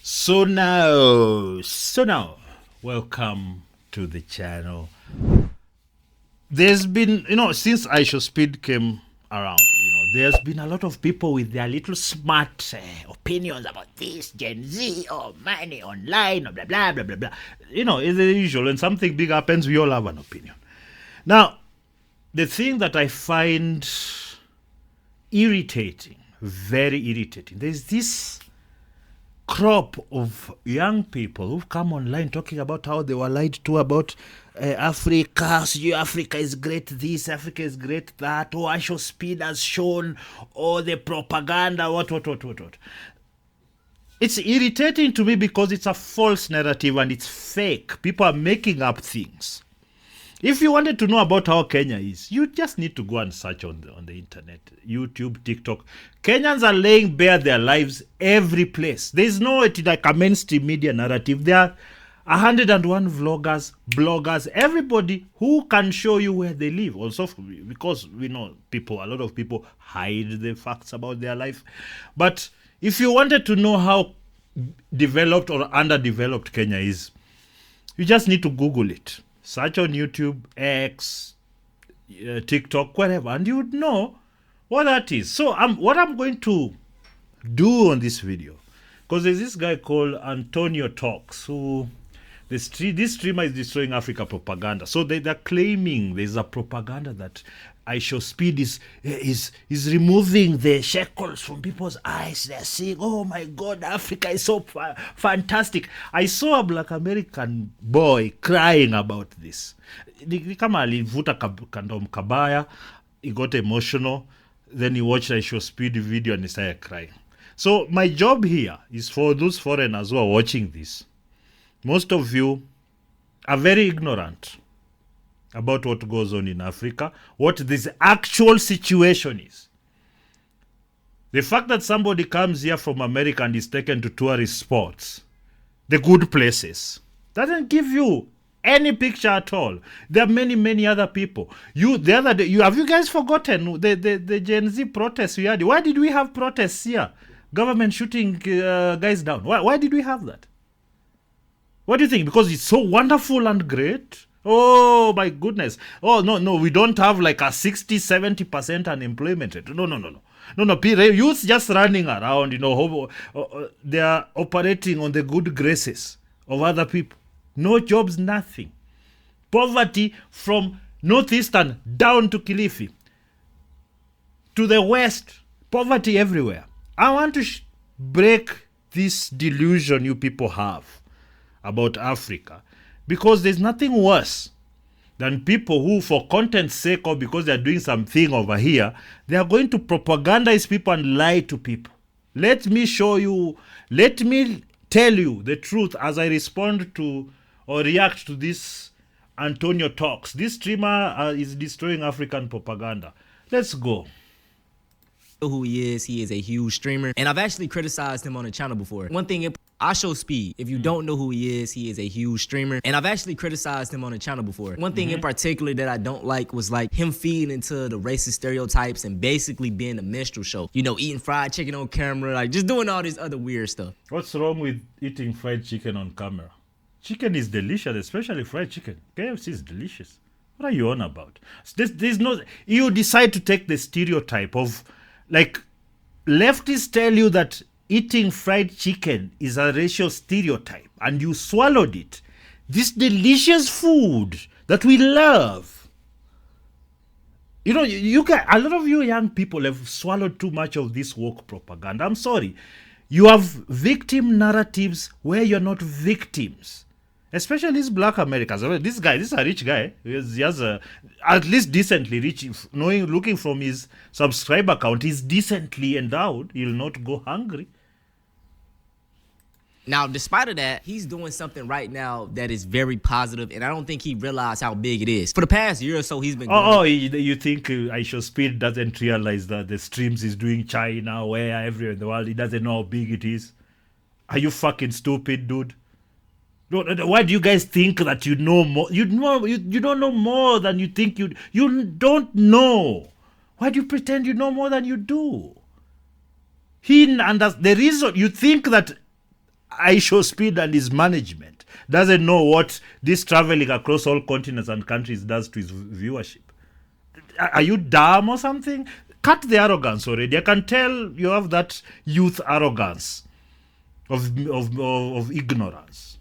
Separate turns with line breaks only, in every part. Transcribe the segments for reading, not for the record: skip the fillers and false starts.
So now, welcome to the channel. There's been, since iShowSpeed came around, there's been a lot of people with their little smart opinions about this, Gen Z, or money online, or blah, blah, blah, blah, blah. It's the usual. When something big happens, we all have an opinion. Now, the thing that I find irritating, very irritating, there's this crop of young people who've come online talking about how they were lied to about Africa. So Africa is great this, Africa is great that, or iShowSpeed has shown, or the propaganda, what. It's irritating to me because it's a false narrative and it's fake. People are making up things. If you wanted to know about how Kenya is, you just need to go and search on the internet, YouTube, TikTok. Kenyans are laying bare their lives every place. There's no like a mainstream media narrative. There are 101 vloggers, bloggers, everybody who can show you where they live. Also, because we know a lot of people hide the facts about their life. But if you wanted to know how developed or underdeveloped Kenya is, you just need to Google it. Search on YouTube, X, TikTok, whatever, and you would know what that is. So what I'm going to do on this video, because there's this guy called Antonio Talks, who this streamer is destroying Africa propaganda. So they're claiming there's a propaganda that iShowSpeed is removing the shackles from people's eyes. They're saying, oh my God, Africa is so fantastic. I saw a black American boy crying about this. Kama alivuta kandom kabaya, he got emotional, then he watched iShowSpeed video and he started crying. So my job here is for those foreigners who are watching this. Most of you are very ignorant about what goes on in Africa, what this actual situation is. The fact that somebody comes here from America and is taken to tourist spots, the good places, doesn't give you any picture at all. There are many other people. The other day, have you guys forgotten the Gen Z protests we had? Why did we have protests here? Government shooting guys down. Why did we have that? What do you think? Because it's so wonderful and great? Oh my goodness. Oh no, we don't have like a 60-70% unemployment rate. No, youths just running around, they are operating on the good graces of other people. No jobs, nothing. Poverty from northeastern down to Kilifi, to the west, poverty everywhere. I want to break this delusion you people have about Africa, because there's nothing worse than people who, for content's sake or because they're doing something over here, they are going to propagandize people and lie to people. Let me tell you the truth as I respond to or react to this Antonio Talks. This streamer is destroying African propaganda. Let's go.
Who he is a huge streamer, and I've actually criticized him on the channel before. One thing, iShowSpeed, if you don't know who he is a huge streamer, and I've actually criticized him on the channel before. One thing in particular that I don't like was like him feeding into the racist stereotypes and basically being a minstrel show, eating fried chicken on camera, like just doing all this other weird stuff.
What's wrong with eating fried chicken on camera? Chicken is delicious, especially fried chicken. KFC is delicious. What are you on about? There's no, you decide to take the stereotype of, like, leftists tell you that eating fried chicken is a racial stereotype, and you swallowed it. This delicious food that we love. You can, a lot of you young people have swallowed too much of this woke propaganda. I'm sorry. You have victim narratives where you're not victims. Especially these black Americans. This is a rich guy. He has at least decently rich. Looking from his subscriber count, he's decently endowed. He'll not go hungry.
Now, despite of that, he's doing something right now that is very positive, and I don't think he realized how big it is. For the past year or so, he's been
you think iShowSpeed doesn't realize that the streams he's doing China, where everywhere in the world, he doesn't know how big it is? Are you fucking stupid, dude? Why do you guys think that you know more? You don't know more than you think you don't know. Why do you pretend you know more than you do? The reason you think that iShowSpeed and his management doesn't know what this traveling across all continents and countries does to his viewership. Are you dumb or something? Cut the arrogance already. I can tell you have that youth arrogance of ignorance.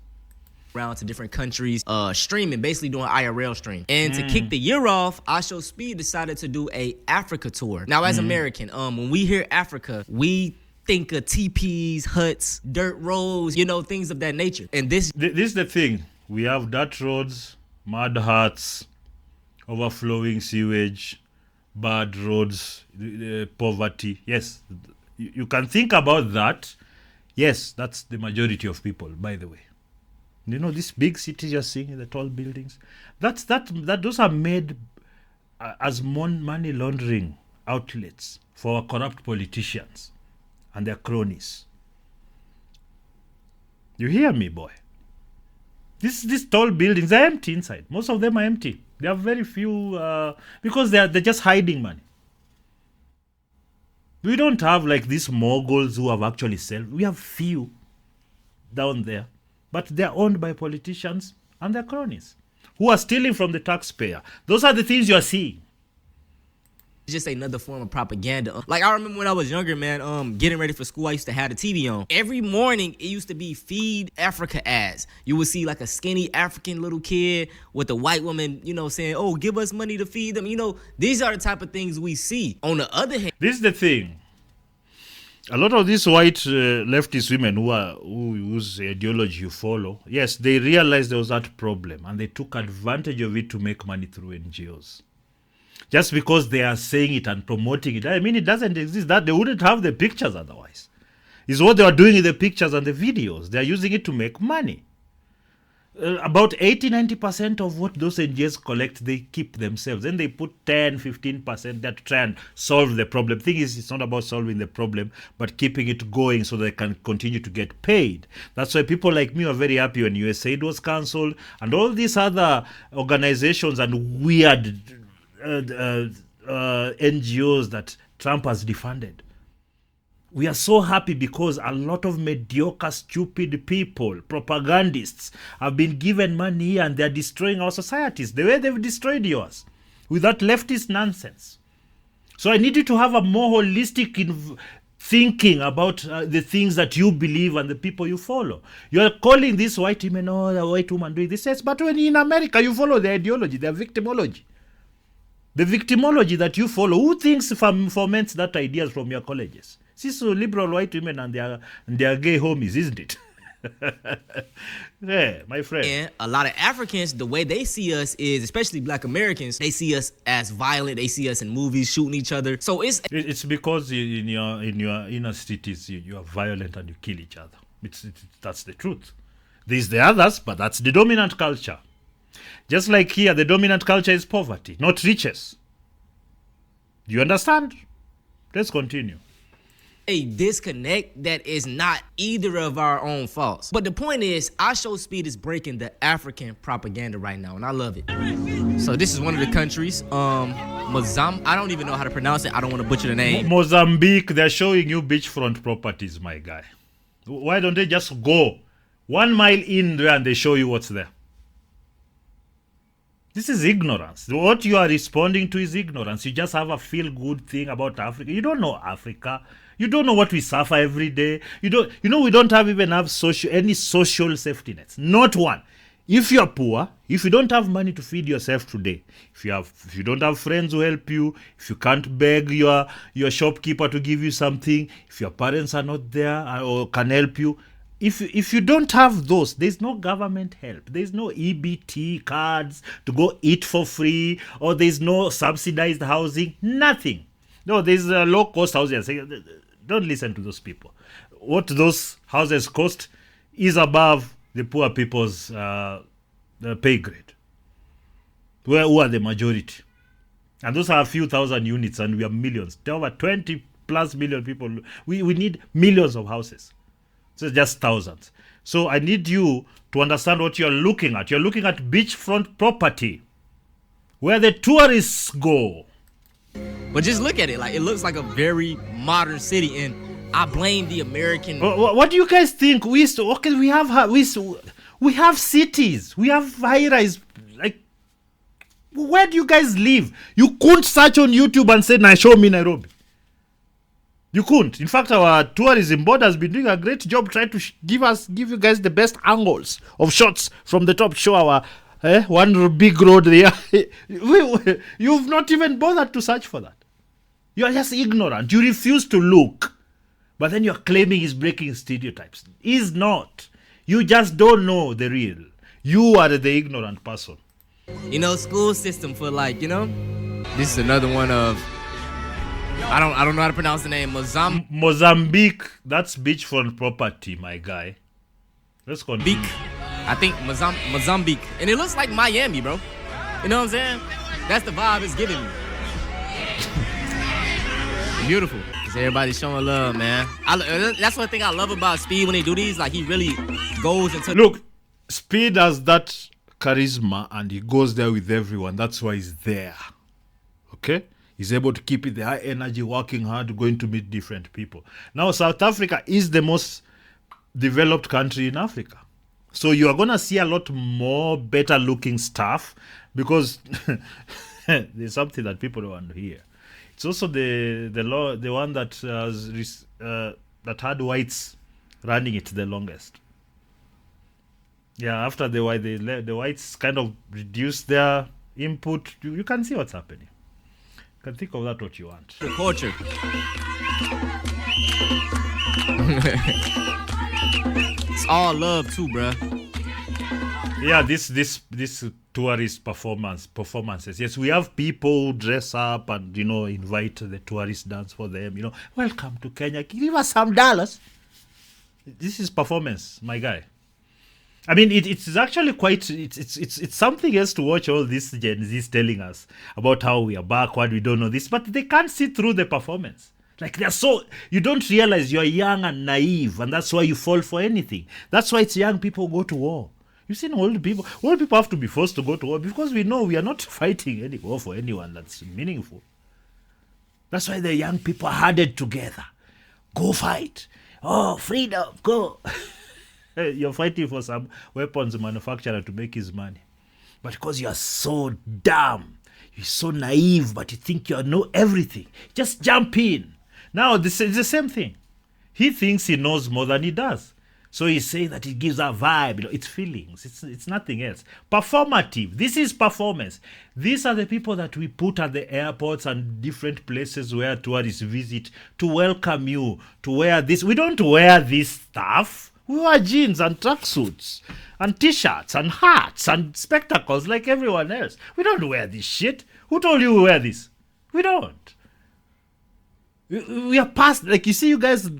Around to different countries, streaming, basically doing IRL stream. And to kick the year off, iShowSpeed decided to do a Africa tour. Now, as American, when we hear Africa, we think of teepees, huts, dirt roads, you know, things of that nature. And this
is the thing. We have dirt roads, mud huts, overflowing sewage, bad roads, poverty. Yes, you can think about that. Yes, that's the majority of people, by the way. You know, these big cities you're seeing, the tall buildings, those are made as money laundering outlets for corrupt politicians and their cronies. You hear me, boy? These tall buildings are empty inside. Most of them are empty. There are very few because they're just hiding money. We don't have like these moguls who have actually sold. We have few down there. But they're owned by politicians and their cronies who are stealing from the taxpayer. Those are the things you are seeing.
It's just another form of propaganda. Like, I remember when I was younger, man, getting ready for school, I used to have the TV on. Every morning, it used to be Feed Africa ads. You would see like a skinny African little kid with a white woman, you know, saying, oh, give us money to feed them. You know, these are the type of things we see. On the other hand,
this is the thing. A lot of these white leftist women whose ideology you follow, yes, they realized there was that problem and they took advantage of it to make money through NGOs. Just because they are saying it and promoting it, I mean, it doesn't exist. That they wouldn't have the pictures otherwise. It's what they are doing in the pictures and the videos. They are using it to make money. About 80-90% of what those NGOs collect, they keep themselves. Then they put 10-15% that try and solve the problem. Thing is, it's not about solving the problem, but keeping it going so they can continue to get paid. That's why people like me are very happy when USAID was cancelled and all these other organizations and weird NGOs that Trump has defunded. We are so happy because a lot of mediocre, stupid people, propagandists, have been given money and they're destroying our societies the way they've destroyed yours with that leftist nonsense. So I need you to have a more holistic thinking about the things that you believe and the people you follow. You are calling these white women, oh, the white woman doing this. Yes, but when in America you follow their ideology, their victimology. The victimology that you follow, who thinks foments that ideas from your colleges? These liberal white women and their gay homies, isn't it? Yeah, my friend.
And a lot of Africans, the way they see us is, especially Black Americans, they see us as violent. They see us in movies shooting each other. So it's
because in your inner cities you are violent and you kill each other. That's the truth. There's the others, but that's the dominant culture. Just like here, the dominant culture is poverty, not riches. Do you understand? Let's continue.
A disconnect that is not either of our own faults. But the point is, iShowSpeed is breaking the African propaganda right now, and I love it. So this is one of the countries, Mozambique. I don't even know how to pronounce it. I don't want to butcher the name.
Mozambique, they're showing you beachfront properties, my guy. Why don't they just go 1 mile in there and they show you what's there? This is ignorance. What you are responding to is ignorance. You just have a feel-good thing about Africa. You don't know Africa. You don't know what we suffer every day. We don't have any social safety nets. Not one. If you are poor, if you don't have money to feed yourself today, if you don't have friends who help you, if you can't beg your shopkeeper to give you something, if your parents are not there or can help you, if you don't have those, there's no government help. There's no EBT cards to go eat for free, or there's no subsidized housing. Nothing. No, there's low-cost housing. Don't listen to those people. What those houses cost is above the poor people's pay grade. Who are the majority? And those are a few thousand units, and we are millions. There are over 20 plus million people. We need millions of houses. So it's just thousands. So I need you to understand what you're looking at. You're looking at beachfront property where the tourists go.
But just look at it. Like, it looks like a very modern city. And I blame the American.
What do you guys think? We have cities, we have high-rise. Like, where do you guys live? You couldn't search on YouTube and say, "Now show me Nairobi." You couldn't. In fact, our tourism board has been doing a great job trying to give you guys the best angles of shots from the top. Show our one big road there. You've not even bothered to search for that. You are just ignorant. You refuse to look. But then you're claiming he's breaking stereotypes. He's not. You just don't know the real. You are the ignorant person.
School system for this is another one of, I don't know how to pronounce the name.
Mozambique. That's beachfront property, my guy. Let's continue.
I think Mozambique. And it looks like Miami, bro. You know what I'm saying? That's the vibe it's giving me. Beautiful. Everybody's showing love, man. That's one thing I love about Speed when they do these. Like, he really goes into...
Look, Speed has that charisma and he goes there with everyone. That's why he's there. Okay? He's able to keep it the high energy, working hard, going to meet different people. Now, South Africa is the most developed country in Africa. So you are going to see a lot more better looking stuff because there's something that people don't want to hear. It's also the one that that had whites running it the longest. Yeah, after the whites kind of reduced their input, you can see what's happening. You can think of that what you want.
The culture. It's all love too, bruh.
Yeah, this tourist performances. Yes, we have people dress up and invite the tourist dance for them. Welcome to Kenya. Give us some dollars. This is performance, my guy. I mean, it's actually quite. It's something else to watch all this Gen Zs telling us about how we are backward. We don't know this, but they can't see through the performance. Like you don't realize you're young and naive, and that's why you fall for anything. That's why it's young people go to war. You've seen old people. Old people have to be forced to go to war because we know we are not fighting any war for anyone that's meaningful. That's why the young people are huddled together. Go fight. Oh, freedom, go. You're fighting for some weapons manufacturer to make his money. But because you are so dumb, you're so naive, but you think you know everything, just jump in. Now, this is the same thing. He thinks he knows more than he does. So he's saying that it gives a vibe, it's feelings, it's nothing else. Performative, this is performance. These are the people that we put at the airports and different places where tourists visit to welcome you, to wear this. We don't wear this stuff. We wear jeans and tracksuits and t-shirts and hats and spectacles like everyone else. We don't wear this shit. Who told you we wear this? We don't. We are past, like, you see, you guys,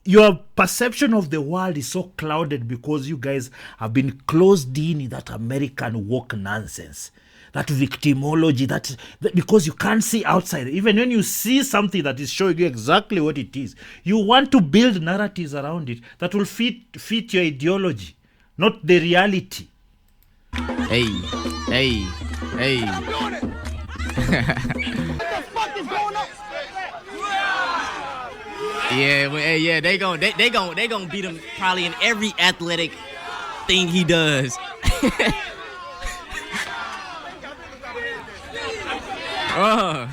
your perception of the world is so clouded because you guys have been closed in that American woke nonsense, that victimology, that because you can't see outside. Even when you see something that is showing you exactly what it is, you want to build narratives around it that will fit your ideology, not the reality.
Hey. Yeah, they gon' beat him probably in every athletic thing he does.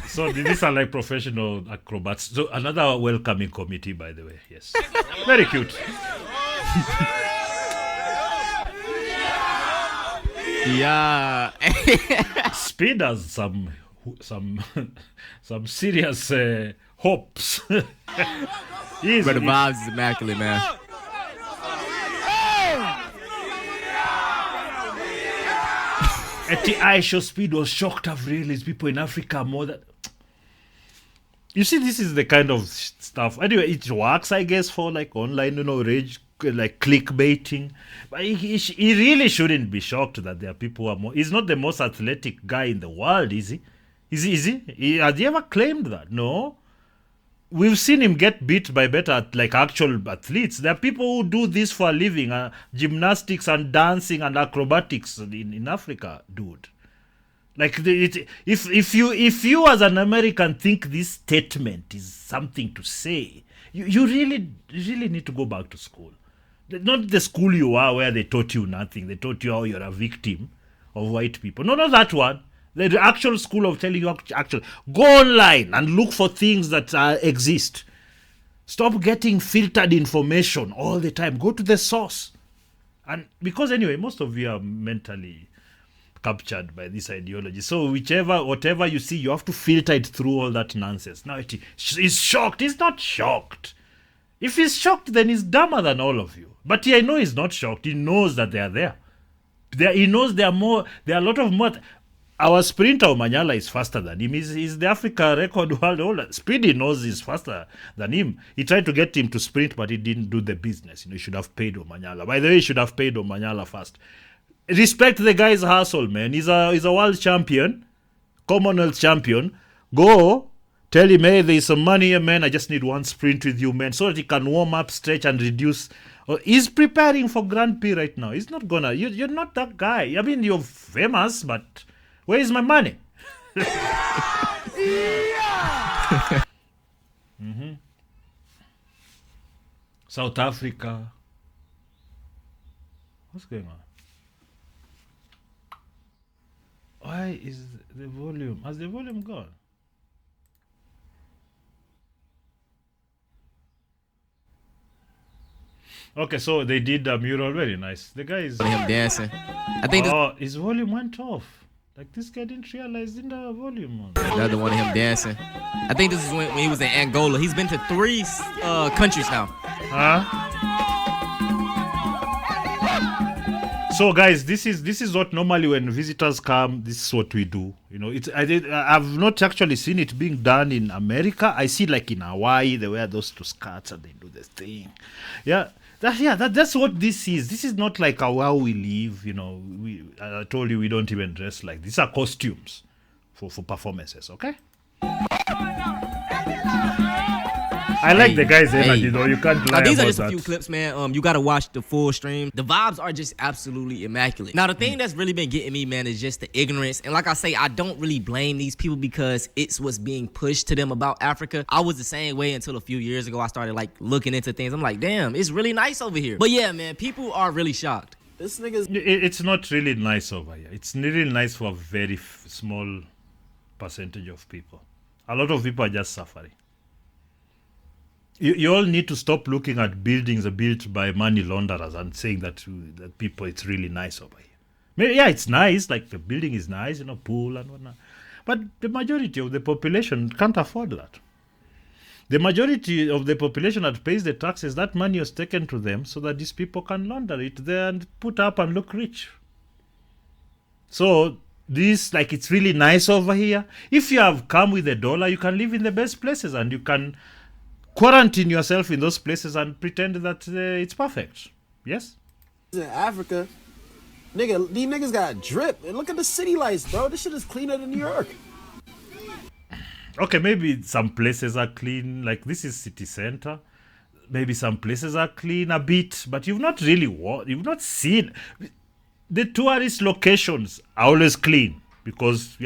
So these are like professional acrobats. So another welcoming committee, by the way. Yes, very cute.
Yeah.
Speed has some serious hopes.
But the vibes is immaculate, man.
At the iShowSpeed was shocked to have realized people in Africa more than... You see, this is the kind of stuff. Anyway, it works, I guess, for like online, rage, like clickbaiting. But he really shouldn't be shocked that there are people who are more... He's not the most athletic guy in the world, is he? Is he? Has he ever claimed that? No. We've seen him get beat by better, like, actual athletes. There are people who do this for a living, gymnastics and dancing and acrobatics in Africa, dude. Like if you as an American think this statement is something to say, you really need to go back to school. Not the school you are where they taught you nothing. They taught you how you're a victim of white people. No, not that one. The actual school of telling you actually go online and look for things that exist. Stop getting filtered information all the time. Go to the source. And because anyway, most of you are mentally captured by this ideology. So whatever you see, you have to filter it through all that nonsense. Now he's shocked. He's not shocked. If he's shocked, then he's dumber than all of you. But I know he's not shocked. He knows that they are there. He knows there are a lot of more. Our sprinter Omanyala is faster than him. He's the Africa record world holder. Speedy knows he's faster than him. He tried to get him to sprint, but he didn't do the business. He should have paid Omanyala. By the way, he should have paid Omanyala first. Respect the guy's hustle, man. He's a world champion, Commonwealth champion. Go tell him, hey, there's some money here, man. I just need one sprint with you, man, so that he can warm up, stretch, and reduce. He's preparing for Grand Prix right now. He's not gonna. You're not that guy. I mean, you're famous, but where is my money? South Africa. What's going on? Why is the volume? Has the volume gone? Okay, so they did a mural. Very nice. The guy is.
Him dancing. I think
his volume went off. Like this guy didn't realize didn't have a volume on.
Another one of him dancing. I think this is when he was in Angola. He's been to 3 countries now.
So guys, this is what normally when visitors come, this is what we do. I've not actually seen it being done in America. I see like in Hawaii they wear those 2 skirts and they do this thing. That's what this is. This is not like how we live. I told you we don't even dress like this. These are costumes for performances. Okay. I like the guy's energy though. You can't lie about that.
These are just a few clips, man. You gotta watch the full stream. The vibes are just absolutely immaculate. Now, the thing that's really been getting me, man, is just the ignorance. And like I say, I don't really blame these people because it's what's being pushed to them about Africa. I was the same way until a few years ago. I started like looking into things. I'm like, damn, it's really nice over here. But yeah, man, people are really shocked.
This nigga's.
It's not really nice over here. It's really nice for a very small percentage of people. A lot of people are just suffering. You all need to stop looking at buildings built by money launderers and saying that people, it's really nice over here. Maybe, yeah, it's nice, like the building is nice, pool and whatnot. But the majority of the population can't afford that. The majority of the population that pays the taxes, that money was taken to them so that these people can launder it there and put up and look rich. So this, like, it's really nice over here. If you have come with $1, you can live in the best places and you can quarantine yourself in those places and pretend that it's perfect. Yes?
In Africa, these niggas got drip. And look at the city lights, bro. This shit is cleaner than New York.
Okay, maybe some places are clean. Like this is city center. Maybe some places are clean a bit, but you've not seen. The tourist locations are always clean. Because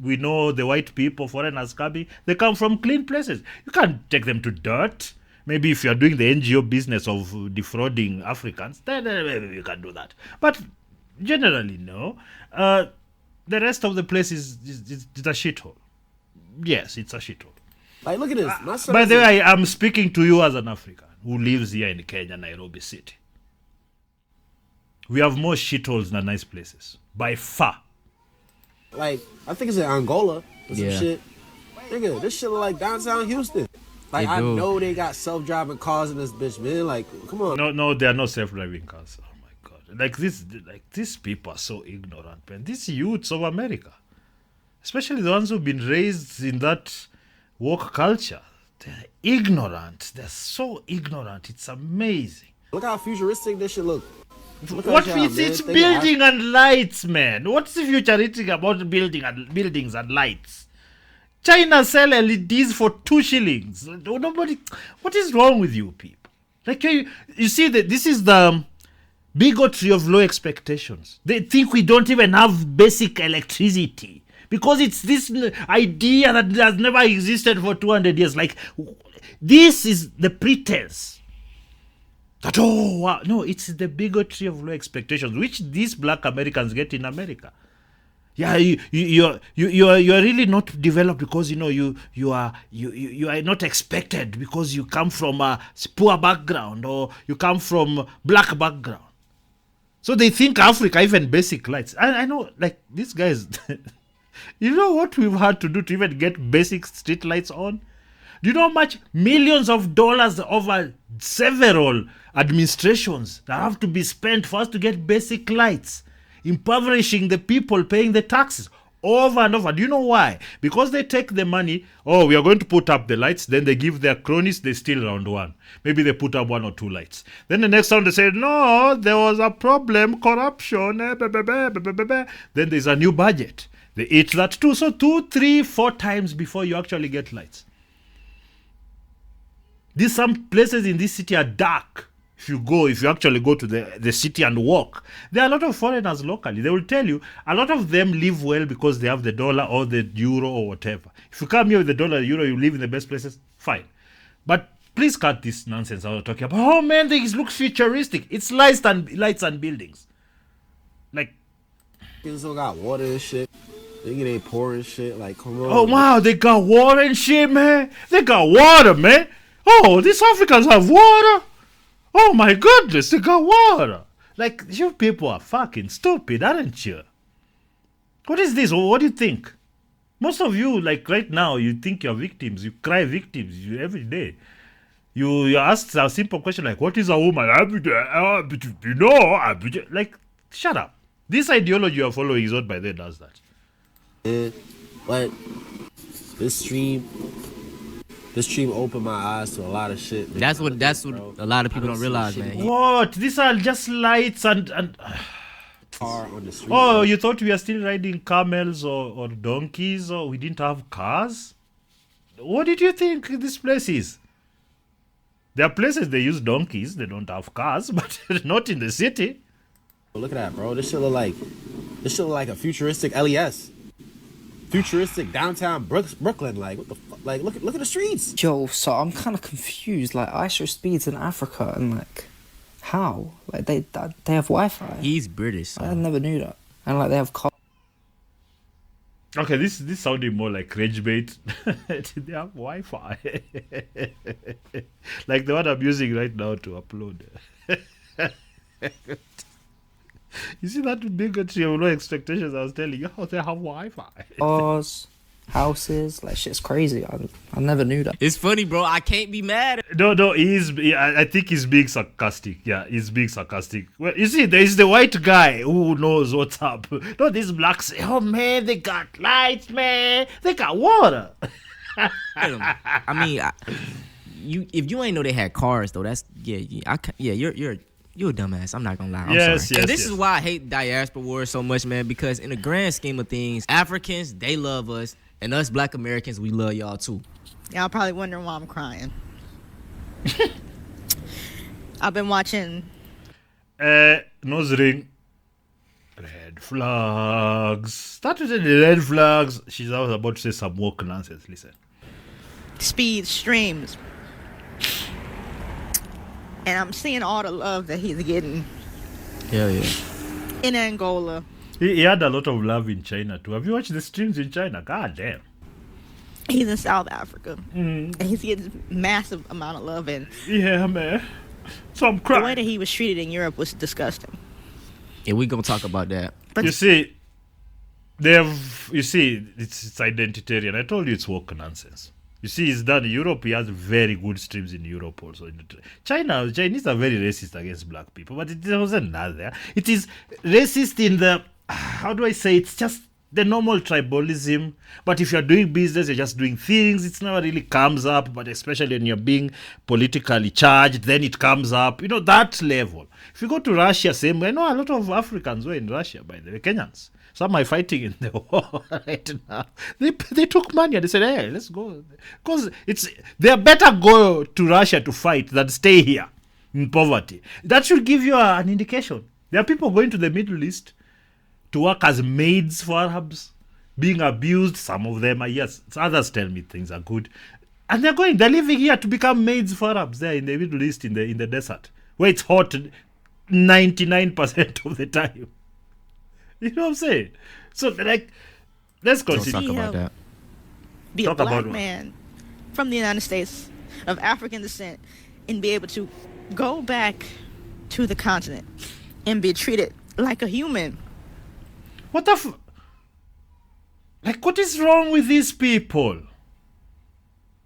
we know the white people, foreigners coming, they come from clean places. You can't take them to dirt. Maybe if you're doing the NGO business of defrauding Africans, then maybe you can do that. But generally, no. The rest of the place is a shithole. Yes, it's a shithole.
Like, look at this.
By the way, I'm speaking to you as an African who lives here in Kenya, Nairobi City. We have more shitholes than nice places. By far.
Like, I think it's in Angola or some shit. Nigga, this shit look like downtown Houston. Like, I know they got self-driving cars in this bitch, man. Like, come on.
No, there are no self-driving cars. Oh my god. Like these people are so ignorant, man. These youths of America, especially the ones who've been raised in that woke culture, they're ignorant. They're so ignorant. It's amazing.
Look how futuristic this shit look.
It's building and lights, man. What's the futuristic about buildings and lights? China sell LEDs for 2 shillings. Nobody. What is wrong with you people? Like you see that this is the bigotry of low expectations. They think we don't even have basic electricity. because it's this idea that has never existed for 200 years. Like, this is the pretense that, oh, wow. No, it's the bigotry of low expectations, which these black Americans get in America. Yeah, you're really not developed because you are not expected because you come from a poor background or you come from black background. So they think Africa, even basic lights. I know, like, these guys, you know what we've had to do to even get basic street lights on? Do you know how much millions of dollars over several administrations that have to be spent for us to get basic lights? Impoverishing the people paying the taxes over and over. Do you know why? Because they take the money, oh, we are going to put up the lights, then they give their cronies, they steal round one. Maybe they put up 1 or 2 lights. Then the next time they say, no, there was a problem, corruption, then there's a new budget. They eat that too. So 2, 3, 4 times before you actually get lights. Some places in this city are dark. If you actually go to the city and walk, there are a lot of foreigners locally. They will tell you a lot of them live well because they have the dollar or the euro or whatever. If you come here with the dollar, euro, you live in the best places, fine. But please cut this nonsense I was talking about. Oh man, this looks futuristic. It's lights and buildings. Like,
they still got water and shit. They pouring shit. Like, come on.
Oh wow, they got water and shit, man. They got water, man. Oh, these Africans have water. Oh my goodness, they got water. Like, you people are fucking stupid, aren't you? What is this? What do you think? Most of you, like right now, you think you're victims. You cry victims every day. You ask a simple question like, what is a woman? Like, shut up. This ideology you're following is what by then does that.
But this stream opened my eyes to a lot of shit.
That's what a lot of people don't realize, man.
What? These are just lights and
car on the street.
Oh, you thought we are still riding camels or donkeys or we didn't have cars? What did you think this place is? There are places they use donkeys, they don't have cars, but not in the city.
Look at that, bro. This shit look like a futuristic LES. Futuristic downtown Brooklyn, like what the fuck? Like look at the streets.
Yo, so I'm kind of confused. Like iShowSpeed's in Africa, and like how? Like they have Wi-Fi.
He's British. So.
I never knew that. And like they have.
Okay, this sounded more like rage bait. They have Wi-Fi, like the one I'm using right now to upload. You see that bigotry of low expectations I was telling you? Oh, they have Wi-Fi.
Cars, houses, like shit's crazy. I never knew that.
It's funny, bro. I can't be mad.
No, I think he's being sarcastic. Yeah, he's being sarcastic. Well, you see, there is the white guy who knows what's up. No, these blacks say, oh man, they got lights, man. They got water.
I mean, if you ain't know they had cars though, that's you're a dumbass. I'm not gonna lie. I'm sorry. And this is why I hate diaspora wars so much, man. Because in the grand scheme of things, Africans, they love us, and us Black Americans, we love y'all too.
Y'all probably wondering why I'm crying. I've been watching.
Nose ring. Red flags. Start with the red flags. She's always about to say some woke nonsense. Listen.
Speed streams. And I'm seeing all the love that he's getting.
Hell yeah.
In Angola.
He had a lot of love in China too. Have you watched the streams in China? God damn.
He's in South Africa. And he's getting massive amount of love. And
yeah, man. So I'm crying.
The way that he was treated in Europe was disgusting.
Yeah, we gonna talk about that.
But
you see, it's identitarian. I told you it's woke nonsense. You see, it's done in Europe. He has very good streams in Europe also. Chinese are very racist against black people, but it wasn't that there. It is racist in the, how do I say, it's just the normal tribalism. But if you're doing business, you're just doing things, it's never really comes up. But especially when you're being politically charged, then it comes up. You know, that level. If you go to Russia, same way. I know a lot of Africans were in Russia, by the way, Kenyans. Some are fighting in the war right now. They took money and they said, hey, let's go. Because they better go to Russia to fight than stay here in poverty. That should give you an indication. There are people going to the Middle East to work as maids for Arabs. being abused. Some of them are, yes. Others tell me things are good. And they're living here to become maids for Arabs there in the Middle East, in the desert, where it's hot 99% of the time. You know what I'm saying? So, like, let's continue.
Talk about that.
Be
Talk
a black
about what?
man from the United States of African descent and be able to go back to the continent and be treated like a human.
What the like, what is wrong with these people?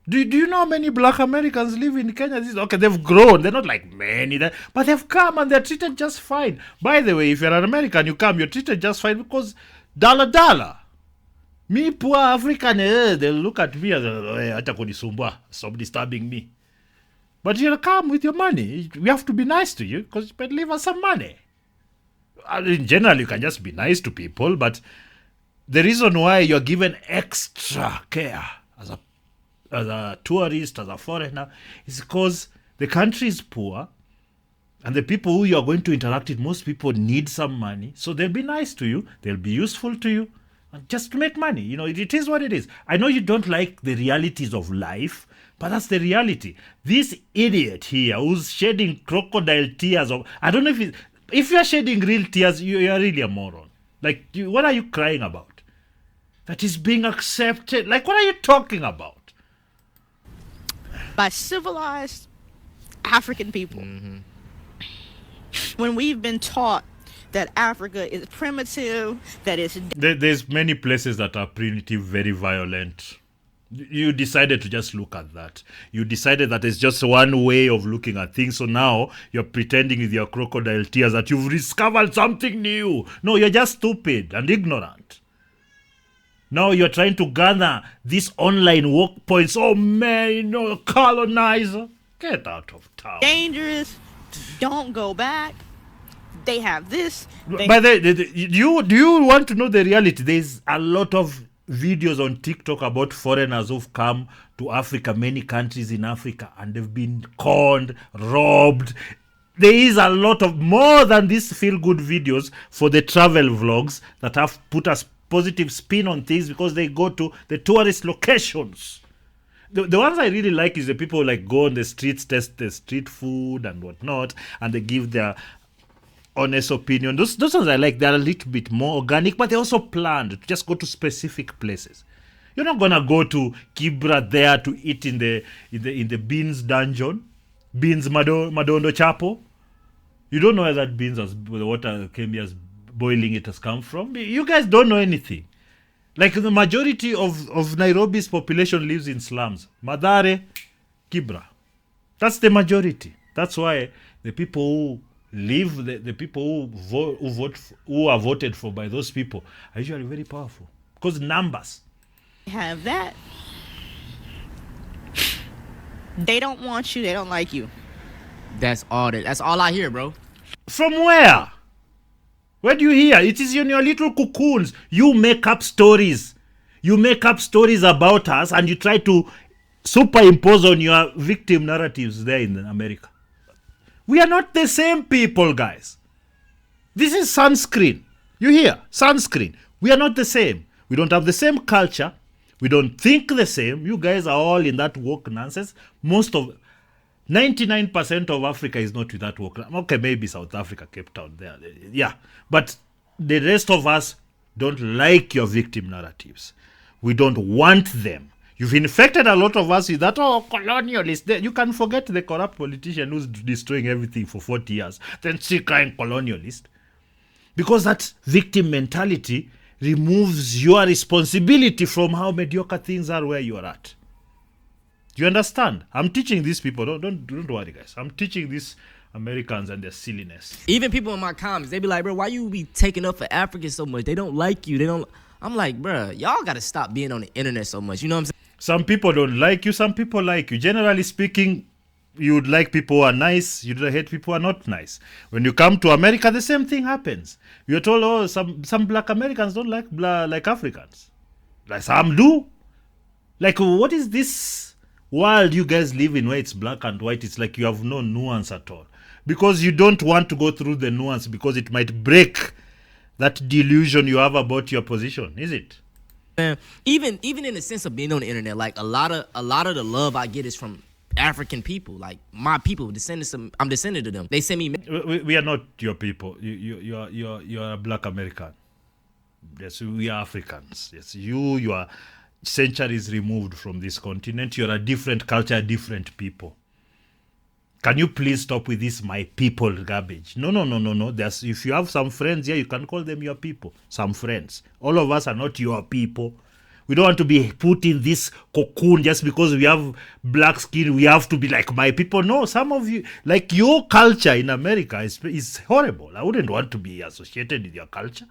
Do you know how many black Americans live in Kenya? Okay, they've grown. They're not like many, but they've come and they're treated just fine. By the way, if you're an American, you come, you're treated just fine because dollar. Me, poor African, they'll look at me as, stop disturbing me. But you'll come with your money. We have to be nice to you because you better leave us some money. In general, you can just be nice to people, but the reason why you're given extra care as a tourist, as a foreigner, is because the country is poor and the people who you're going to interact with, most people need some money. So they'll be nice to you. They'll be useful to you. And just to make money. You know, it is what it is. I know you don't like the realities of life, but that's the reality. This idiot here who's shedding crocodile tears I don't know if you're shedding real tears, you're really a moron. Like, what are you crying about? That is being accepted. Like, what are you talking about?
By civilized African people.
Mm-hmm.
When we've been taught that Africa is primitive, that it's...
There's many places that are primitive, very violent. You decided to just look at that. You decided that it's just one way of looking at things. So now you're pretending with your crocodile tears that you've discovered something new. No, you're just stupid and ignorant. Now you're trying to gather these online work points. Oh man, colonizer. Get out of town.
dangerous. Don't go back. They have this.
But do you want to know the reality? There's a lot of videos on TikTok about foreigners who've come to Africa, many countries in Africa, and they've been conned, robbed. There is a lot of more than these feel-good videos for the travel vlogs that have put a positive spin on things because they go to the tourist locations. The ones I really like is the people who like go on the streets, test the street food and whatnot, and they give their honest opinion. Those ones I like. They're a little bit more organic, but they're also planned to just go to specific places. You're not gonna go to Kibra there to eat in the beans dungeon, beans Madondo Chapo. You don't know where that beans the water came here, boiling it has come from. You guys don't know anything. Like the majority of Nairobi's population lives in slums. Madare, Kibra. That's the majority. That's why the people who live, the people who are voted for by those people are usually very powerful. Because numbers.
have that. They don't want you. They don't like you.
That's all I hear, bro.
From where? Where do you hear? It is in your little cocoons. You make up stories. You make up stories about us and you try to superimpose on your victim narratives there in America. We are not the same people, guys. This is sunscreen. You hear? Sunscreen. We are not the same. We don't have the same culture. We don't think the same. You guys are all in that woke nonsense. 99% of Africa is not with that woke. Okay, maybe South Africa, Cape Town, there. Yeah. But the rest of us don't like your victim narratives. We don't want them. You've infected a lot of us with that, colonialist. You can forget the corrupt politician who's destroying everything for 40 years. Then still crying colonialist. Because that victim mentality removes your responsibility from how mediocre things are where you are at. Do you understand? I'm teaching these people. Don't worry, guys. I'm teaching these Americans and their silliness.
Even people in my comments, they be like, bro, why you be taking up for Africans so much? They don't like you. I'm like, bro, y'all got to stop being on the internet so much. You know what I'm saying?
Some people don't like you. Some people like you. Generally speaking, you would like people who are nice. You don't hate people who are not nice. When you come to America, the same thing happens. You're told, some black Americans don't like Africans. Like some do. Like, what is this world you guys live in where it's black and white? It's like you have no nuance at all. Because you don't want to go through the nuance because it might break that delusion you have about your position, is it?
Man, even in the sense of being on the internet, like a lot of the love I get is from African people, like my people, I'm descended of them. They send me.
We are not your people. You're a black American. Yes, we are Africans. Yes, you are centuries removed from this continent. You're a different culture, different people. Can you please stop with this my people garbage? No. If you have some friends here, you can call them your people. Some friends. All of us are not your people. We don't want to be put in this cocoon just because we have black skin. We have to be like my people. No, some of you, like your culture in America is horrible. I wouldn't want to be associated with your culture.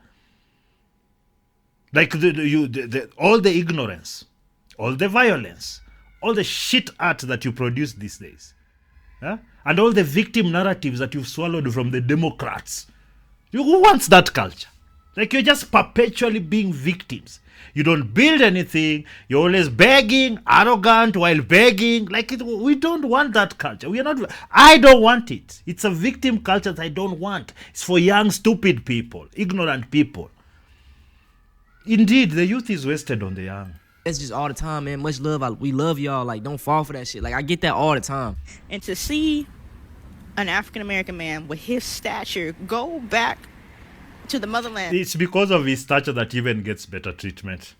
Like all the ignorance, all the violence, all the shit art that you produce these days. Huh? And all the victim narratives that you've swallowed from the Democrats. Who wants that culture? Like you're just perpetually being victims. You don't build anything. You're always begging, arrogant while begging. We don't want that culture. I don't want it. It's a victim culture that I don't want. It's for young, stupid people, ignorant people. Indeed, the youth is wasted on the young.
That's just all the time, man. Much love. We love y'all. Like, don't fall for that shit. Like, I get that all the time.
And to see an African-American man with his stature go back to the motherland.
It's because of his stature that he even gets better treatment.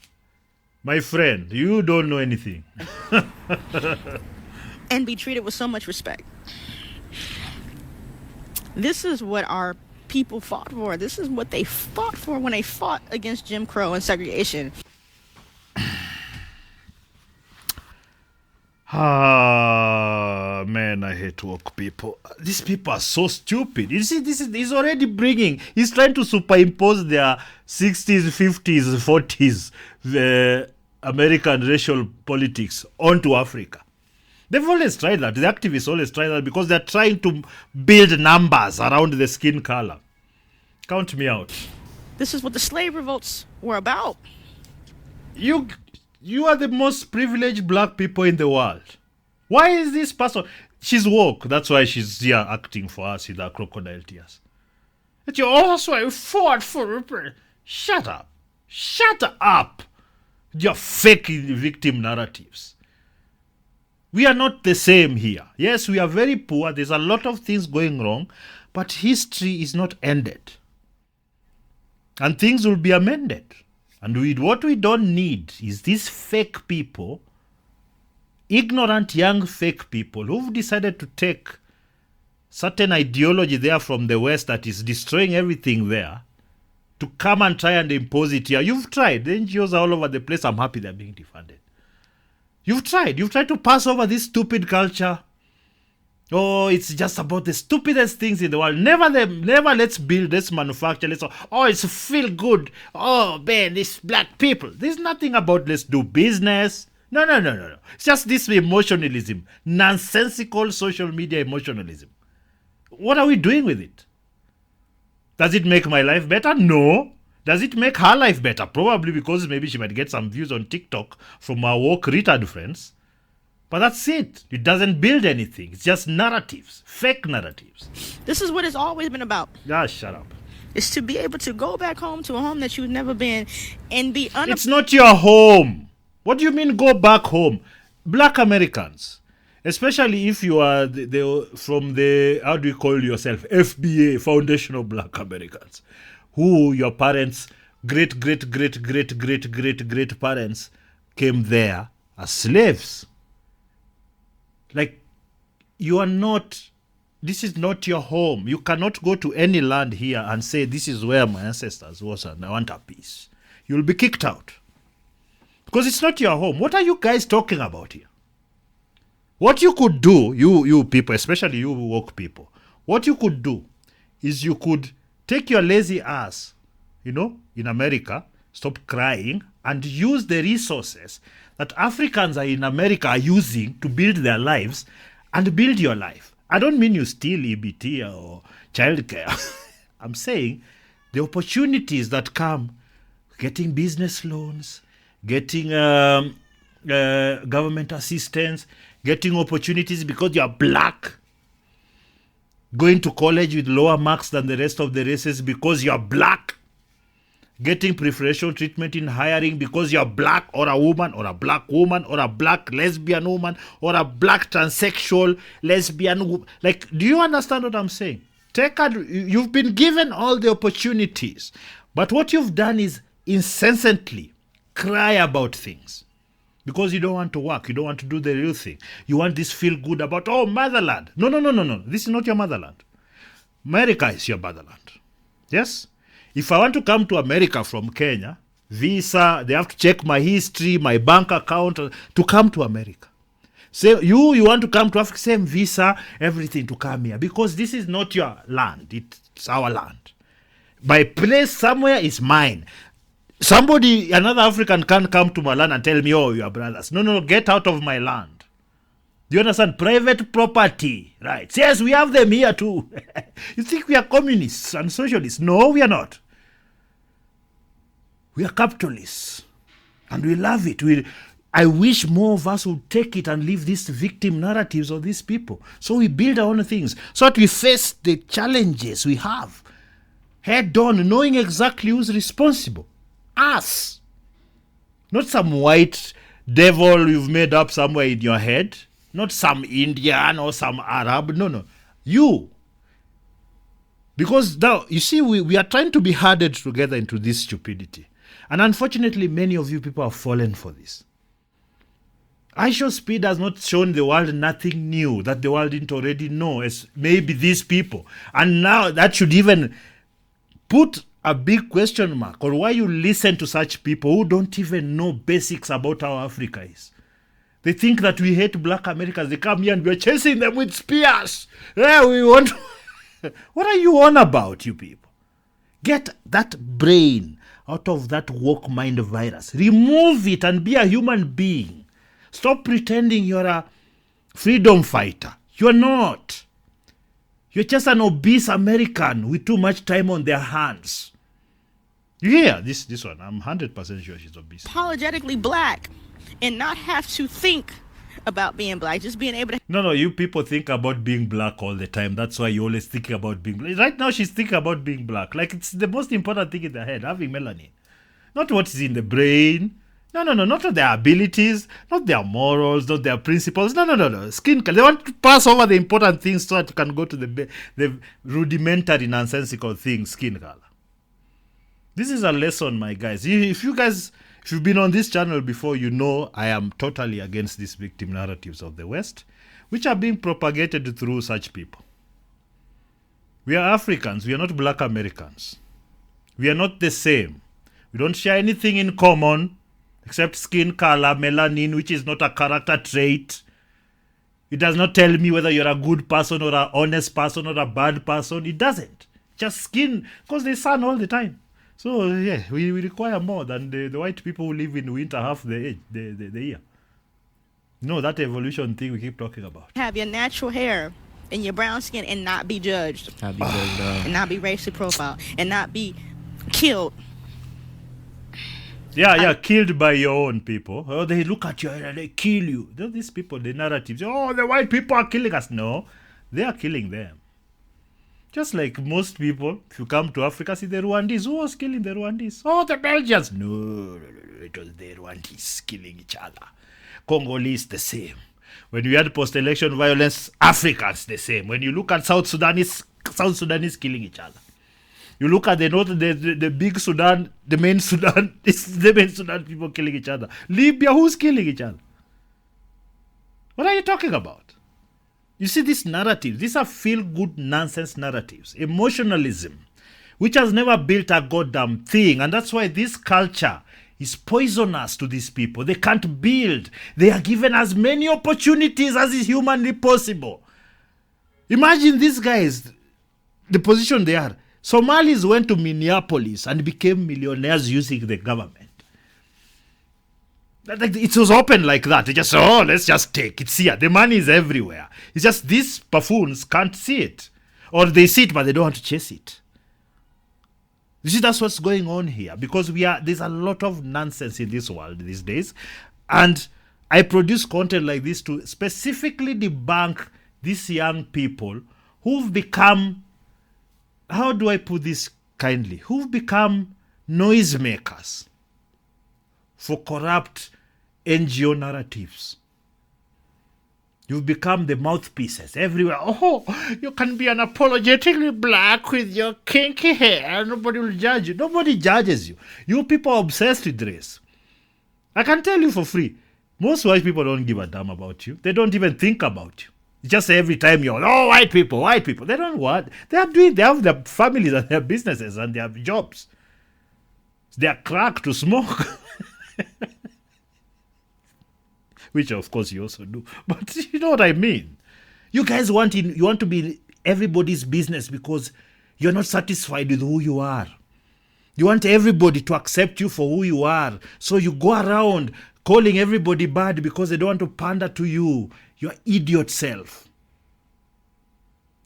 My friend, you don't know anything.
And be treated with so much respect. This is what our people fought for. This is what they fought for when they fought against Jim Crow and segregation.
Man, I hate woke people. These people are so stupid. You see, he's already he's trying to superimpose their 60s, 50s, 40s, the American racial politics onto Africa. They've always tried that. The activists always try that because they're trying to build numbers around the skin color. Count me out.
This is what the slave revolts were about.
You are the most privileged black people in the world. Why is this person? She's woke. That's why she's here acting for us with her crocodile tears. But you also fought for... Shut up. Shut up. Your fake victim narratives. We are not the same here. Yes, we are very poor. There's a lot of things going wrong. But history is not ended. And things will be amended. And what we don't need is these fake people, ignorant young fake people who've decided to take certain ideology there from the West that is destroying everything there to come and try and impose it here. You've tried. The NGOs are all over the place. I'm happy they're being defunded. You've tried. You've tried to pass over this stupid culture. Oh, it's just about the stupidest things in the world. Never let's build, let's manufacture, it's feel good. Oh, man, these black people. There's nothing about let's do business. No. It's just this emotionalism. Nonsensical social media emotionalism. What are we doing with it? Does it make my life better? No. Does it make her life better? Probably because maybe she might get some views on TikTok from our woke retard friends. But that's it. It doesn't build anything. It's just narratives, fake narratives.
This is what it's always been about.
Ah, shut up.
It's to be able to go back home to a home that you've never been and be
It's not your home. What do you mean go back home? Black Americans, especially if you are from the, how do you call yourself? FBA, Foundational Black Americans, who your parents, great parents came there as slaves. Like, you are not, this is not your home. You cannot go to any land here and say, this is where my ancestors was and I want a peace. You'll be kicked out. Because it's not your home. What are you guys talking about here? What you could do, you people, especially you woke people, what you could do is you could take your lazy ass, in America, stop crying, and use the resources that Africans in America are using to build their lives and build your life. I don't mean you steal EBT or childcare. I'm saying the opportunities that come, getting business loans, getting government assistance, getting opportunities because you're black, going to college with lower marks than the rest of the races because you're black. getting preferential treatment in hiring because you're black or a woman or a black woman or a black lesbian woman or a black transsexual lesbian woman. Like, do you understand what I'm saying? You've been given all the opportunities, but what you've done is incessantly cry about things because you don't want to work. You don't want to do the real thing. You want this feel good about, oh, motherland. No. This is not your motherland. America is your motherland. Yes? If I want to come to America from Kenya, visa, they have to check my history, my bank account to come to America. So you want to come to Africa, same visa, everything to come here. Because this is not your land. It's our land. My place somewhere is mine. Another African can't come to my land and tell me, oh, you are brothers. No, get out of my land. Do you understand? Private property, right? Yes, we have them here too. You think we are communists and socialists? No, we are not. We are capitalists. And we love it. I wish more of us would take it and leave these victim narratives of these people. So we build our own things. So that we face the challenges we have head on, knowing exactly who's responsible. Us. Not some white devil you've made up somewhere in your head. Not some Indian or some Arab. No. You. Because now, you see, we are trying to be herded together into this stupidity. And unfortunately, many of you people have fallen for this. iShowSpeed has not shown the world nothing new that the world didn't already know, as maybe these people. And now that should even put a big question mark on why you listen to such people who don't even know basics about how Africa is. They think that we hate black Americans. They come here and we're chasing them with spears. Yeah, we want... What are you on about, you people? Get that brain out of that woke mind virus. Remove it and be a human being. Stop pretending you're a freedom fighter. You're not. You're just an obese American with too much time on their hands. Yeah, this one, I'm 100% sure she's obese.
Apologetically black and not have to think about being black, just being able to...
No, you people think about being black all the time. That's why you always think about being black. Right now, she's thinking about being black. Like, it's the most important thing in their head, having melanin. Not what is in the brain. No, not their abilities, not their morals, not their principles. No. Skin color. They want to pass over the important things so that you can go to the rudimentary, nonsensical things, skin color. This is a lesson, my guys. If you've been on this channel before, you know I am totally against these victim narratives of the West, which are being propagated through such people. We are Africans. We are not black Americans. We are not the same. We don't share anything in common except skin color, melanin, which is not a character trait. It does not tell me whether you're a good person or an honest person or a bad person. It doesn't. Just skin, because they sun all the time. So, yeah, we require more than the white people who live in winter half the year. No, that evolution thing we keep talking about.
Have your natural hair and your brown skin and not be judged. And not be racially profiled. And not be killed.
Yeah, killed by your own people. Oh, they look at you and they kill you. These people, the narratives, oh, the white people are killing us. No, they are killing them. Just like most people, if you come to Africa, see the Rwandese. Who was killing the Rwandese? Oh, the Belgians. No, it was the Rwandese killing each other. Congolese, the same. When we had post-election violence, Africans, the same. When you look at South Sudanese killing each other. You look at the north, the big Sudan, the main Sudan, it's the main Sudan people killing each other. Libya, who's killing each other? What are you talking about? You see, these narratives, these are feel-good nonsense narratives. Emotionalism, which has never built a goddamn thing. And that's why this culture is poisonous to these people. They can't build. They are given as many opportunities as is humanly possible. Imagine these guys, the position they are. Somalis went to Minneapolis and became millionaires using the government. It was open like that. They just said, oh, let's just take. It's here. The money is everywhere. It's just these buffoons can't see it. Or they see it, but they don't want to chase it. You see, that's what's going on here. Because there's a lot of nonsense in this world these days. And I produce content like this to specifically debunk these young people who've become, how do I put this kindly? Who've become noisemakers for corrupt NGO narratives. You've become the mouthpieces everywhere. Oh, you can be unapologetically black with your kinky hair. Nobody will judge you. Nobody judges you. You people are obsessed with race. I can tell you for free. Most white people don't give a damn about you. They don't even think about you. It's just every time you're, oh, white people. They don't want. They have their families and their businesses and their jobs. They are crack to smoke. Which of course you also do. But you know what I mean. You guys want to be everybody's business because you're not satisfied with who you are. You want everybody to accept you for who you are. So you go around calling everybody bad because they don't want to pander to you. Your idiot self.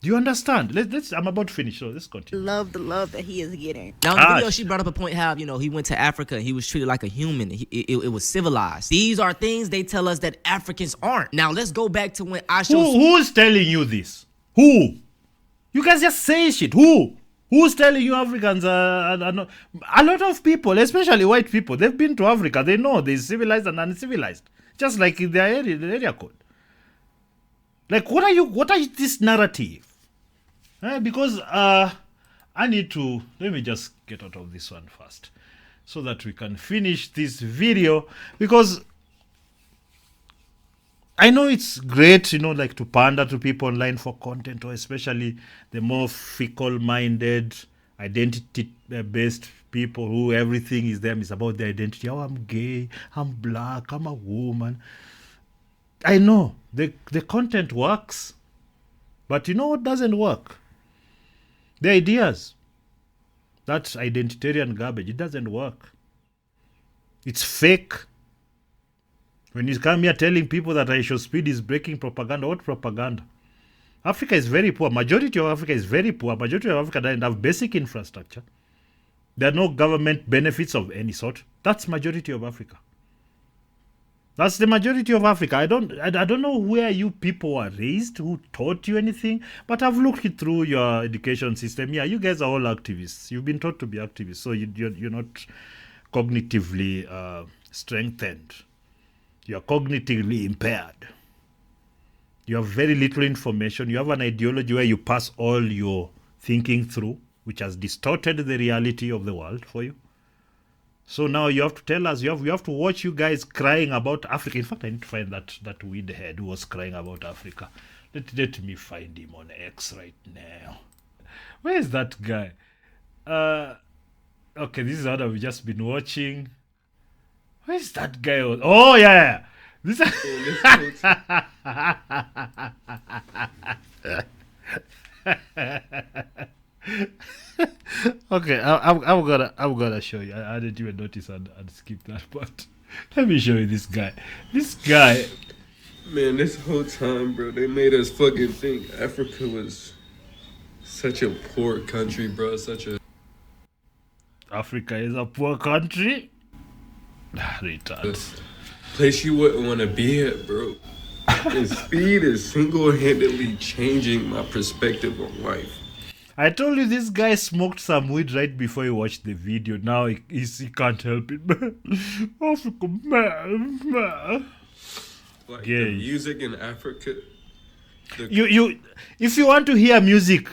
Do you understand? I'm about to finish, so let's continue.
Love the love that he is getting.
Now in the video, she brought up a point how, he went to Africa and he was treated like a human. It was civilized. These are things they tell us that Africans aren't. Now let's go back to when
Who's telling you this? Who? You guys just say shit. Who? Who's telling you Africans are not? A lot of people, especially white people, they've been to Africa. They know there's civilized and uncivilized. Just like in their area code. Like, what are this narrative? Because I need to, let me just get out of this one first so that we can finish this video, because I know it's great, like to pander to people online for content, or especially the more fickle-minded, identity-based people who everything is them is about their identity. Oh, I'm gay, I'm black, I'm a woman. I know the content works, but you know what doesn't work? The ideas. That identitarian garbage, it doesn't work. It's fake. When you come here telling people that iShowSpeed is breaking propaganda, what propaganda? Africa is very poor. Majority of Africa is very poor. Majority of Africa doesn't have basic infrastructure. There are no government benefits of any sort. That's majority of Africa. That's the majority of Africa. I don't know where you people were raised, who taught you anything, but I've looked through your education system. Yeah, you guys are all activists. You've been taught to be activists, so you're not cognitively strengthened. You're cognitively impaired. You have very little information. You have an ideology where you pass all your thinking through, which has distorted the reality of the world for you. So now you have to tell us, we have to watch you guys crying about Africa. In fact, I need to find that weed head who was crying about Africa. Let me find him on X right now. Where is that guy? Okay, this is what I've just been watching. Where is that guy? Oh, yeah. This okay, I'm gonna show you. I didn't even notice and skip that part. Let me show you this guy. This guy,
man, this whole time, bro, they made us fucking think Africa was such a poor country, bro.
Africa is a poor country. Retards.
Place you wouldn't want to be at, bro. And Speed is single-handedly changing my perspective on life.
I told you this guy smoked some weed right before he watched the video. Now he can't help it. Africa, man.
Like the music in Africa.
If you want to hear music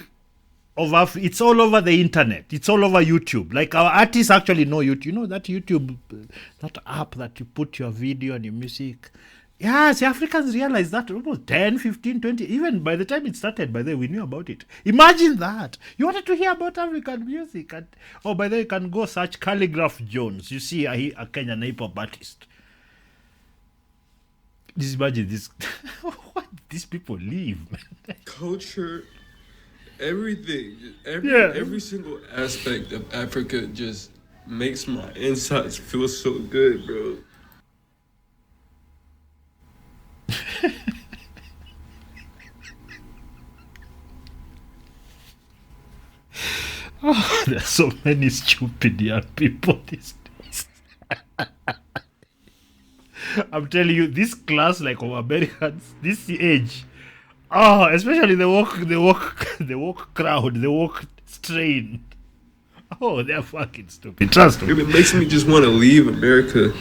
of Africa, it's all over the internet. It's all over YouTube. Like, our artists actually know YouTube. You know that YouTube, that app that you put your video and your music. Yeah, see, Africans realize that almost 10, 15, 20, even by the time it started, by the way, we knew about it. Imagine that. You wanted to hear about African music. By the way, you can go search Calligraph Jones. You see a Kenyan hip-hop artist. Imagine this. What these people live, man.
Culture, everything. Every single aspect of Africa just makes my insides feel so good, bro.
Oh, there are so many stupid young people these days. I'm telling you, this class, like, of Americans, this age, especially the woke crowd, the woke strain. Oh, they're fucking stupid. Trust me.
It makes me just want to leave America.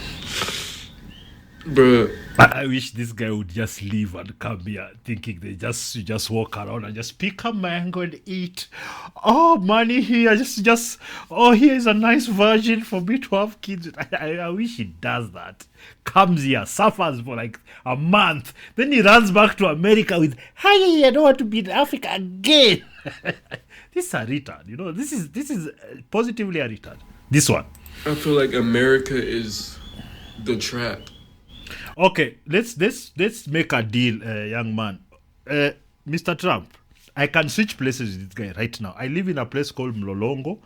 Bruh.
I wish this guy would just leave and come here thinking you just walk around and just pick a mango and eat. Oh, money here, here is a nice virgin for me to have kids with. I wish he does that. Comes here, suffers for like a month, then he runs back to America with, hey, I don't want to be in Africa again. This is a retard, you know. This is positively a retard. This one.
I feel like America is the trap.
Okay, let's make a deal, young man. Mr. Trump, I can switch places with this guy right now. I live in a place called Mlolongo,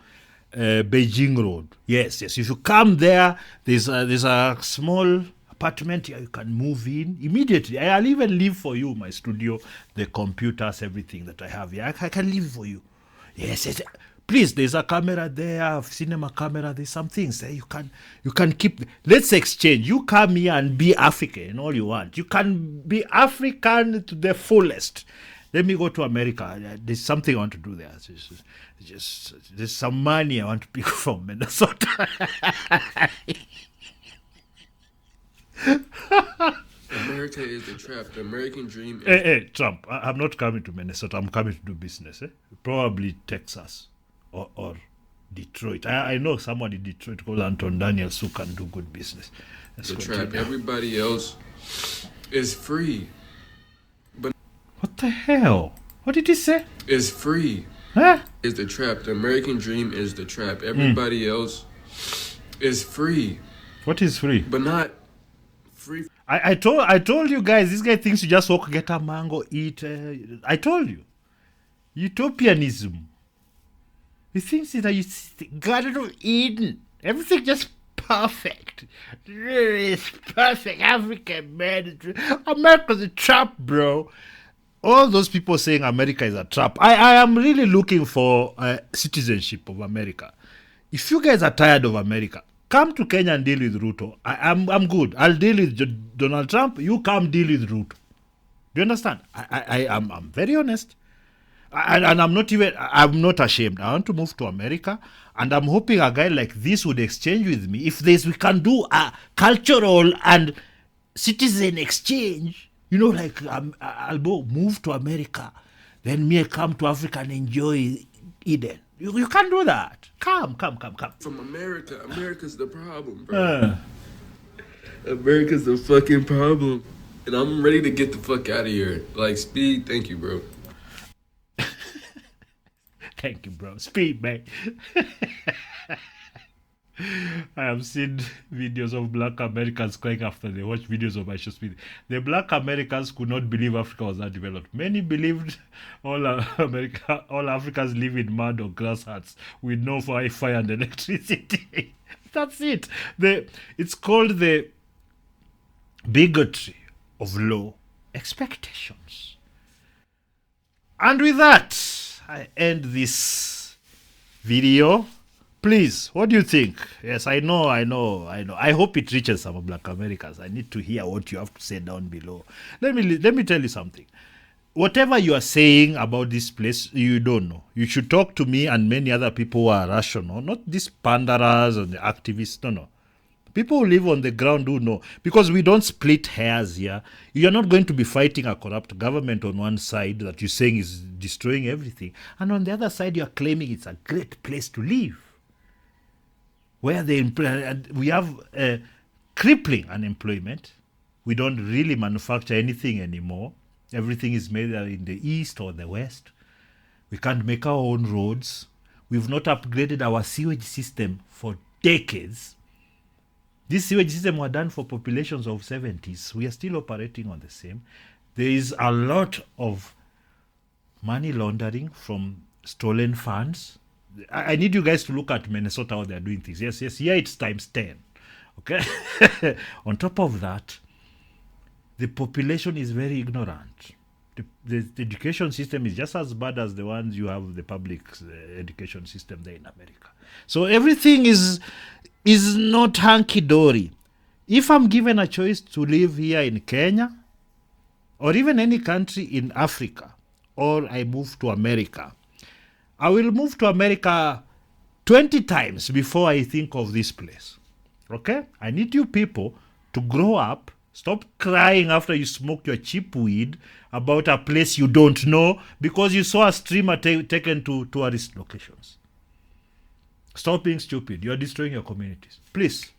Beijing Road. Yes. If you come there, there's a small apartment here. You can move in immediately. I'll even leave for you my studio, the computers, everything that I have here. I can leave for you. Yes. Please, there's a camera there, cinema camera. There's some things there. You can keep. Let's exchange. You come here and be African all you want. You can be African to the fullest. Let me go to America. There's something I want to do there. Just there's some money I want to pick from Minnesota.
America is the trap. The American dream is...
Hey, Trump, I'm not coming to Minnesota. I'm coming to do business. Probably Texas. Or Detroit. I know someone in Detroit called Anton Daniels who can do good business.
The trap. Everybody else is free. But
what the hell? What did he say?
It's free.
Huh?
Is the trap. The American dream is the trap. Everybody else is free.
What is free?
But not free.
I told you guys, this guy thinks you just walk, get a mango, eat. I told you. Utopianism. He thinks that it's the Garden of Eden. Everything just perfect. It's perfect. African man. America's a trap, bro. All those people saying America is a trap. I am really looking for citizenship of America. If you guys are tired of America, come to Kenya and deal with Ruto. I'm good. I'll deal with Donald Trump. You come deal with Ruto. Do you understand? I'm very honest. And I'm not ashamed. I want to move to America, and I'm hoping a guy like this would exchange with me. If we can do a cultural and citizen exchange, you know, like I'll move to America, then me come to Africa and enjoy Eden. You can't do that. Come.
From America. America's the problem, bro. America's the fucking problem. And I'm ready to get the fuck out of here. Like, Speed, thank you, bro.
Thank you, bro. Speed, man. I have seen videos of black Americans crying after they watch videos of iShowSpeed. The black Americans could not believe Africa was that developed. Many believed all Africans live in mud or grass huts with no Wi-Fi and electricity. That's it. It's called the bigotry of low expectations. And with that, I end this video. Please, what do you think? Yes, I know. I hope it reaches some black Americans. I need to hear what you have to say down below. Let me tell you something. Whatever you are saying about this place, you don't know. You should talk to me and many other people who are rational, not these panderers and the activists. No. People who live on the ground do know, because we don't split hairs here. You're not going to be fighting a corrupt government on one side that you're saying is destroying everything, and on the other side you're claiming it's a great place to live, where we have crippling unemployment. We don't really manufacture anything anymore. Everything is made in the east or the west. We can't make our own roads. We've not upgraded our sewage system for decades. This sewage system was done for populations of 70s. We are still operating on the same. There is a lot of money laundering from stolen funds. I need you guys to look at Minnesota, how they're doing things. Yes, here it's times 10. Okay? On top of that, the population is very ignorant. The education system is just as bad as the ones you have, the public education system there in America. So everything is not hunky-dory. If I'm given a choice to live here in Kenya, or even any country in Africa, or I move to America, I will move to America 20 times before I think of this place. Okay? I need you people to grow up. Stop crying after you smoke your cheap weed about a place you don't know because you saw a streamer taken to tourist locations. Stop being stupid. You're destroying your communities. Please,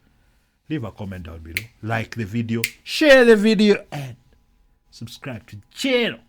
leave a comment down below. Like the video, share the video, and subscribe to the channel.